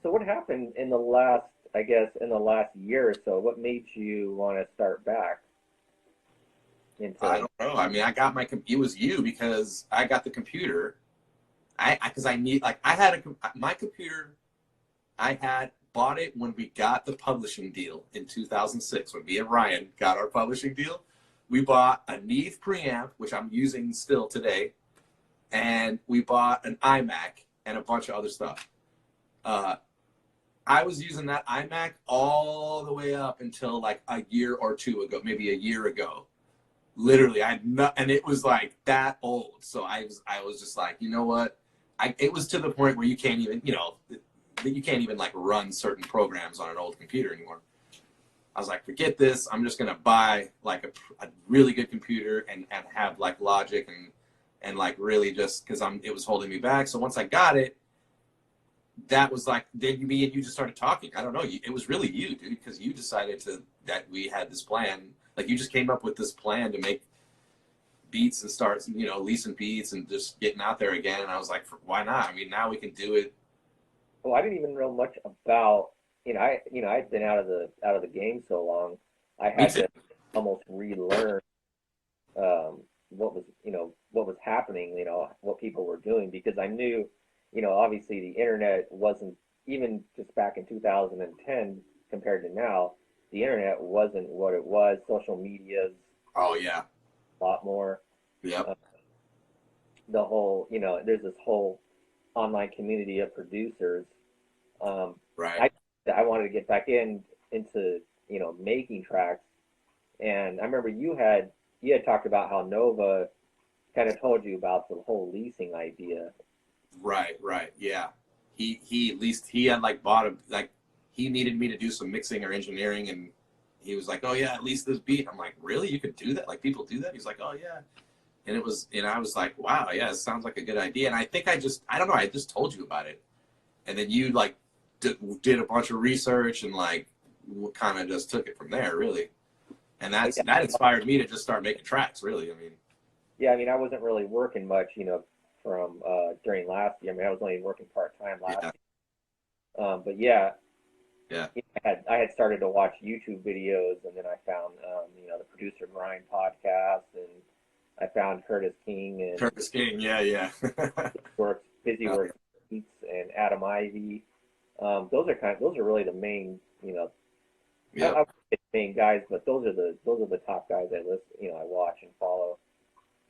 So what happened in the last, I guess, in the last year or so? What made you want to start back I into? don't know. I mean, I got my, it was you because I got the computer. Because I need, like, I had my computer, I had bought it when we got the publishing deal in 2006, when me and Ryan got our publishing deal. We bought a Neve preamp, which I'm using still today, and we bought an iMac and a bunch of other stuff. Uh, I was using that iMac all the way up until like a year or two ago, maybe a year ago. Literally, I not, and it was like that old. So I was just like, you know what? It was to the point where you can't even, you can't even like run certain programs on an old computer anymore. I was like, forget this. I'm just gonna buy like a really good computer and have like Logic and like really just because it was holding me back. So once I got it, that was like then me and you just started talking. I don't know. It was really you, dude, because you decided that we had this plan. Like you just came up with this plan to make beats and start, leasing beats and just getting out there again. And I was like, why not? I mean, now we can do it. Well, I didn't even know much about, I'd been out of the game so long. I Me had too. to almost relearn what was happening, what people were doing because I knew, obviously the internet wasn't even just back in 2010 compared to now. The internet wasn't what it was. Social media's Oh yeah. a lot more. Yep. Uh, the whole, there's this whole online community of producers. Um, Right. I I wanted to get back into making tracks, and I remember you had talked about how Nova kind of told you about the whole leasing idea. Right. Right. Yeah. He at least he had like bought a like he needed me to do some mixing or engineering and he was like, oh yeah, at least this beat. I'm like, really? You could do that? Like people do that? He's like, oh yeah. And I was like, wow, yeah, it sounds like a good idea. And I think I don't know, I just told you about it. And then you like did a bunch of research and like kind of just took it from there, really. And But that inspired me to just start making tracks, really. I mean, yeah, I mean, I wasn't really working much, from during last year. I mean, I was only working part time last yeah, year. But yeah, yeah. I had started to watch YouTube videos, and then I found the producer grind podcast, and I found Curtis King and Curtis King, yeah, yeah. Busy Oh, Works Beats and Adam Ivy. Those are really the main, I yep. wouldn't say main guys, but those are the top guys I list, I watch and follow.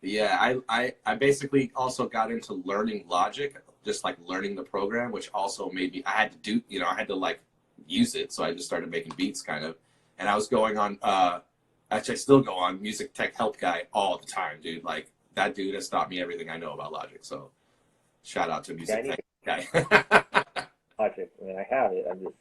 Yeah, I basically also got into learning Logic, just like learning the program, which also made me, I had to do, I had to like use it. So I just started making beats kind of. And I was going on, actually I still go on Music Tech Help Guy all the time, dude. Like that dude has taught me everything I know about Logic. So shout out to Yeah, I Music need Tech to Guy. watch it. I mean, I have it. I'm just,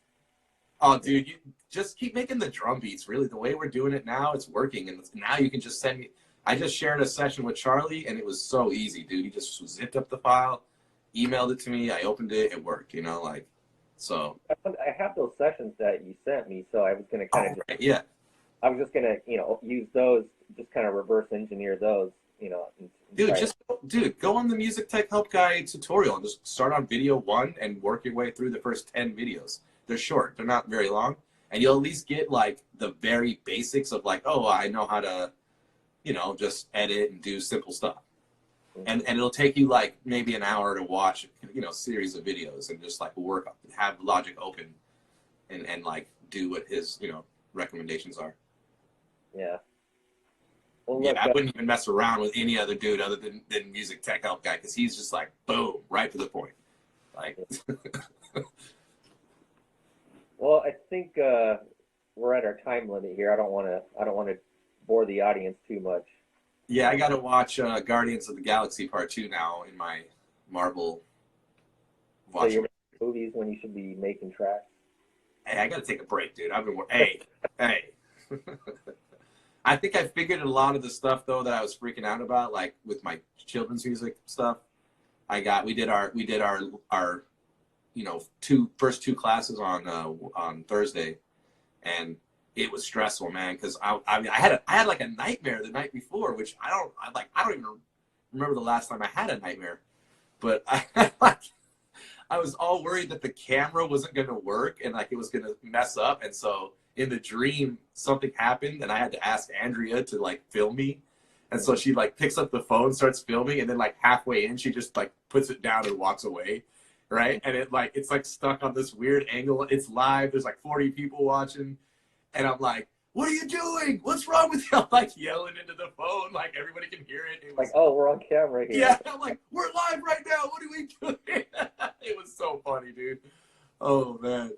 Oh, dude, you just keep making the drum beats. Really, the way we're doing it now, it's working. And now you can just send me. I just shared a session with Charlie, and it was so easy, dude. He just zipped up the file, emailed it to me. I opened it, it worked. Like so. I have those sessions that you sent me, so I was gonna kind Oh, of just, right, yeah, I was just gonna, use those, just kind of reverse engineer those, and dude. try to. Go on the Music Tech Help Guy tutorial and just start on video 1 and work your way through the first 10 videos. They're short. They're not very long, and you'll at least get like the very basics of like, oh, I know how to, just edit and do simple stuff. And it'll take you like maybe an hour to watch, series of videos and just like work, have Logic open and like do what his, recommendations are. Yeah. Well, Yeah, look, I wouldn't even mess around with any other dude other than Music Tech Help Guy because he's just like, boom, right to the point. Like, well, I think we're at our time limit here. I don't want to bore the audience too much. yeah, I Um, got to watch Guardians of the Galaxy Part 2 now in my Marvel so you're watching. making movies when you should be making tracks. Hey, I got to take a break, dude. Hey. I think I figured a lot of the stuff though that I was freaking out about, like with my children's music stuff. We did our first two classes on Thursday, and it was stressful, man. Because I had like a nightmare the night before, which I don't even remember the last time I had a nightmare, but I was all worried that the camera wasn't going to work and like it was going to mess up. And so in the dream, something happened and I had to ask Andrea to like film me. And so she like picks up the phone, starts filming, and then like halfway in, she just like puts it down and walks away. Right. And it's like stuck on this weird angle. It's live. There's like 40 people watching. And I'm like, what are you doing? What's wrong with you? I'm like yelling into the phone, like everybody can hear it. It was Like, oh, we're on camera here. yeah, I'm like, we're live right now. What are we doing? It was so funny, dude. Oh man.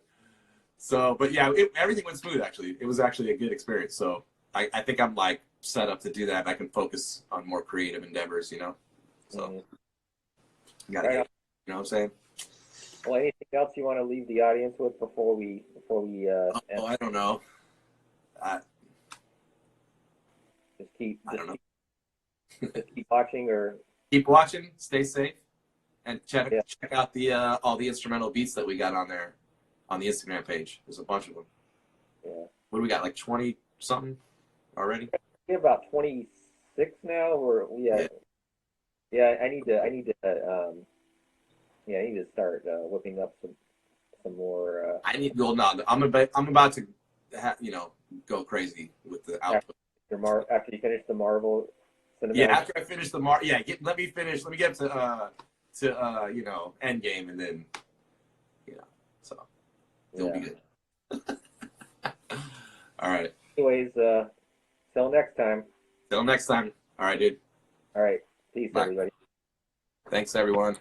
So, but yeah, everything went smooth. Actually, it was actually a good experience. So I think I'm like set up to do that. I can focus on more creative endeavors, you know. So you gotta get, you know what I'm saying? Well, anything else you want to leave the audience with before we oh, I don't know. I don't know. Keep watching or keep watching. Stay safe, and check out the all the instrumental beats that we got on there on the Instagram page. There's a bunch of them. Yeah. What do we got? Like 20 something already? We're about 26 now. Or yeah. I need to start whipping up some more. I need. Well, no, I'm about to, go crazy with the output. After you finish the Marvel cinematic. Yeah, after I finish the let me finish. Let me get to Endgame, and then so it'll be good. All right. Anyways, till next time. Till next time. All right, dude. All right. Peace, everybody. Thanks, everyone.